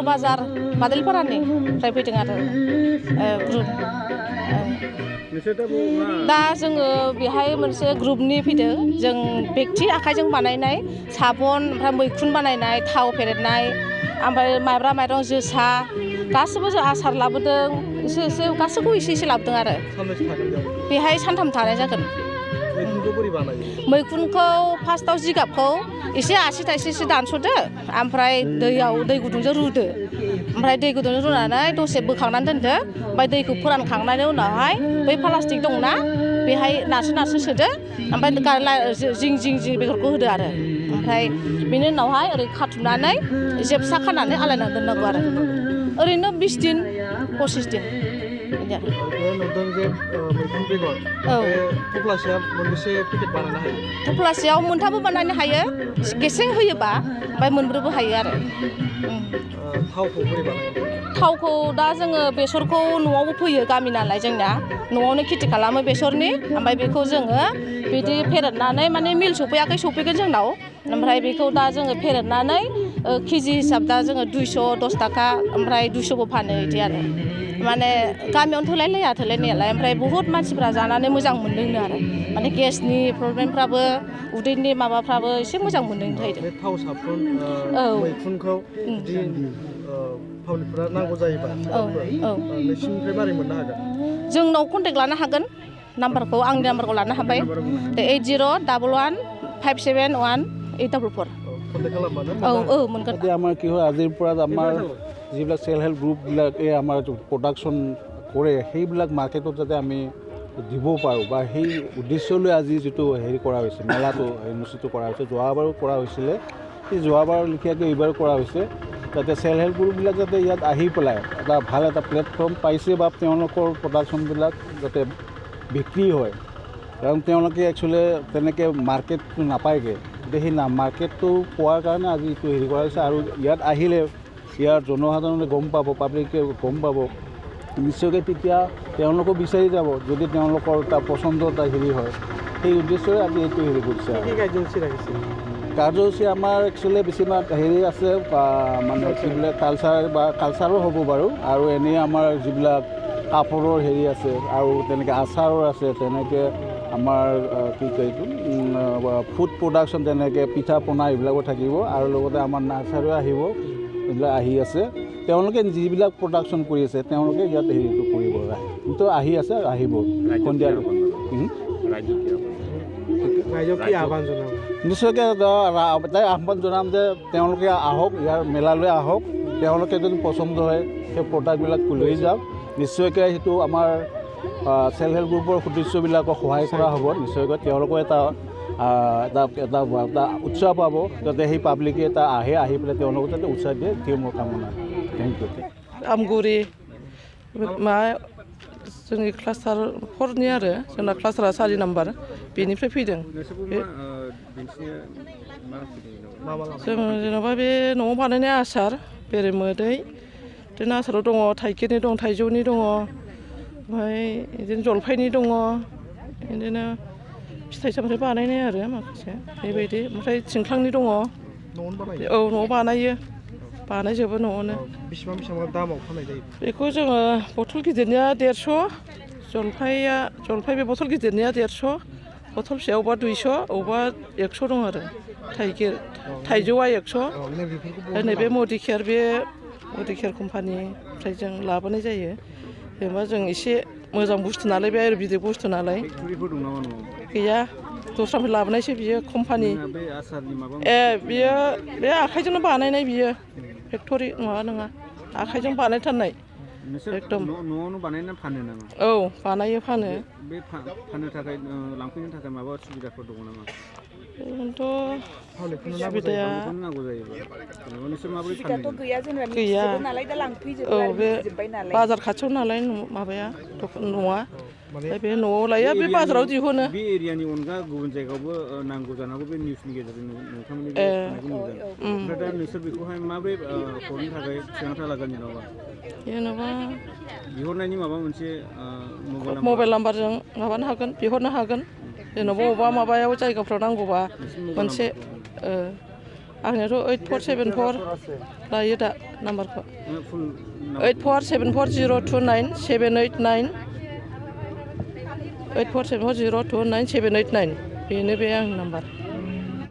बाजार बादोलपारानि फ्राय फैदों आरो ग्रुप दा जोङो बेहाय मोनसे ग्रुपनि फैदों जों बेक्ति आखाइजों बानायनाय साबन ओमफ्राय मैखुन बानायनाय थाव फेरेदनाय ओमफ्राय माइब्रा माइरं जोसा गासैबो जों आसार लाबोदों एसे गासैखौबो एसे लाबोदों आरो बेहाय सानथाम थानाय जागोन मैखुनखौ फार्स्टआव जिगाबखौ एसे आसि थाइसेसो दानस'दो ओमफ्राय दै गुदुंजों रुदो ओमफ्राय दै गुदुंजों रुनानै दसे बोखांनानै दोनदो ओमफ्राय दैखौ फोरानखांनायनि उनावहाय बै प्लास्टिक दंना बेहाय नारसो सोदो ओमफ्राय जिं बेगरखौ होदो आरो ओमफ्राय बेनि उनावहाय ओरै खाथुमनानै जेबसा खानानै आलायनानै दोननांगौ आरो ओरैनो 20 दिन 25 दिन नुदों जे मैखुन बेगर थफ्लासेयाव मोनबेसे पेकेट बानायनो हायो थफ्लासेयाव मोनथामबो बानायनो हायो गेसें होयोबा ओमफ्राय मोनब्रैबो हायो आरो थावखौ बोरै बानायो थावखौ दा जोङो बेसरखौ न'आवबो फोयो गामि नालाय जोंना न'आवनो खेथि खालामो बेसरनि ओमफ्राय बेखौ जोङो बिदि फेरेदनानै माने मिल सफैगोन जोंनाव ओमफ्राय बेखौ दा जोङो फेरेदनानै केजि हिसाब दा जोङो 210 थाखा ओमफ्राय 200बो फानो बिदि आरो माने गामियावनो थोलायनायालाय ओमफ्राय बहुत मानसिफ्रा जानानै मोजां मोनदोंनो आरो माने गेसनि प्रब्लेमफ्राबो उदैनि माबाफ्राबो एसे मोजां मोनदों जाहैदों बे थाव साबुन मैखुनखौ जुदि पाब्लिकफोरा नांगौ जायोबा नोंसिनिफ्राय मारै मोननो हागोन जोंनाव कन्टेक्ट लानो हागोन नाम्बारखौ आंनि नाम्बारखौ लानो हाबाय 8011571844 कन्टेक्ट खालामबानो मोनगोन আমাৰ কি হয় আজিৰ পৰা আমাৰ যিবিলাক সেলফ হেল্প গ্ৰুপবিলাকে আমাৰ প্ৰডাকশ্যন কৰে সেইবিলাক মাৰ্কেটত যাতে আমি দিব পাৰোঁ বা সেই উদ্দেশ্যলৈ আজি যিটো হেৰি কৰা হৈছে মেলাটো অনুষ্ঠিত কৰা হৈছে যোৱাবাৰো কৰা হৈছিলে সেই যোৱাবাৰ লেখীয়াকৈ এইবাৰো কৰা হৈছে যাতে সেলফ হেল্প গ্ৰুপবিলাক যাতে ইয়াত আহি পেলাই ভাল এটা প্লেটফৰ্ম পাইছে বা তেওঁলোকৰ প্ৰডাকশ্যনবিলাক যাতে বিক্ৰী হয় কাৰণ তেওঁলোকে একচুৱেলি তেনেকৈ মাৰ্কেটটো নাপায়গৈ সেই মাৰ্কেটটো পোৱাৰ কাৰণে আজি এইটো হেৰি কৰা হৈছে আৰু ইয়াত আহিলে ইয়াৰ জনসাধাৰণে গম পাব পাব্লিকে গম পাব নিশ্চয়কৈ তেতিয়া তেওঁলোকো বিচাৰি যাব যদি তেওঁলোকৰ এটা পচন্দ এটা হেৰি হয় সেই উদ্দেশ্যৰে আজি এইটো হেৰি কৰিছে কাৰ্যসূচী আমাৰ একচুৱেলি বেছিভাগ হেৰি আছে মানে যিবিলাক কালচাৰো হ'ব বাৰু আৰু এনেই আমাৰ যিবিলাক কাপোৰৰ হেৰি আছে আৰু তেনেকৈ আচাৰৰ আছে তেনেকৈ আমাৰ কি কয় এইটো ফুড প্ৰডাকশ্যন তেনেকৈ পিঠা পনা এইবিলাকো থাকিব আৰু লগতে আমাৰ নাৰ্চাৰীও আহিব এইবিলাক আহি আছে তেওঁলোকে যিবিলাক প্ৰডাকশ্যন কৰি আছে তেওঁলোকে ইয়াত হেৰিটো কৰিব কিন্তু আহি আছে আহিব সন্ধিয়া নিশ্চয়কৈ এটাই আহ্বান জনাম যে তেওঁলোকে আহক ইয়াৰ মেলালৈ আহক তেওঁলোকে যদি পচন্দ হয় সেই প্ৰডাক্টবিলাক লৈ যাওক নিশ্চয়কৈ সেইটো আমাৰ সেলফ হেল্প গ্ৰুপৰ সদস্যবিলাকক সহায় কৰা হ'ব নিশ্চয়কৈ তেওঁলোকৰ এটা উৎসাহ পাব যাতে সেই পাব্লিকে আহি পেলাই তেওঁলোকক যাতে উৎসাহ দিয়ে সেই মোৰ কামনা থেংক ইউ আমগুरि जोंनि क्लास्टार 4नि आरो जोंना क्लास्टारा 4 नाम्बार बेनिफ्राय फैदों जों जेनेबा बे न'आव बानायनाय आसार बेरेमोदै बिदिनो आसाराव दङ थाइगिरनि दं थाइजौनि दङ ओमफ्राय बिदिनो जलफाइनि दङ बिदिनो फिथाइ सामथाइ बानायनाय आरो माखासे बेबायदि ओमफ्राय थिंख्लांनि दङ न'आव बानायजोबो न'आवनो बेसेबां दामाव फाननाय जायो बेखौ जोङो बथल गिदिरनिया 150 जलफाइ बे बथल गिदिरनिया 150 बथल फिसायावबा 200 अबेबा 100 दं आरो थाइजौआ 100 नैबे मडिकेयार कम्पानिनिफ्राय जों लाबोनाय जायो जेनेबा जों एसे मोजां बुस्थु नालाय बे आयुर्वेदिक बुस्थु नालाय गैया दस्रानिफ्राय लाबोनायसो बियो कम्पानि बियो बे आखाइजोंनो बानायनाय बियो फेक्टरि माबा नङा आखाइजों बानायथारनाय एकदम न'आवनो बानायना फानो नामा औ बानायो फानो बे फाननो थाखाय लांफैनो थाखाय माबा सुबिदाफोर दङ नामा ओरैनोथ' सुबिदाया नांगौ जायोबा नोंसोर माबोरै फानो गैया औ बे बाजार खाथियाव नालाय माबाया न'आ बे न'आव लायो बे बाजाराव दिहुनो बे एरियानि अनगा गुबुन जायगायावबो नांगौ जानांगौ बे निउसनि गेजेरजों नोंथांमोननि ओमफ्राय दा नोंसोर बेखौहाय माबोरै हरनो थाखाय थिरांथा लागोन जेनेबा बिहरनायनि माबा मोनसे मबाइल नाम्बारजों माबानो हागोन बिहरनो हागोन जेनेबा बबेबा माबायाव जायगाफ्राव नांगौबा मोनसे आंनियाथ' 8474 लायो दा नाम्बारखौ फुल 8474029789 8474029789 बेनो बे आंनि नाम्बार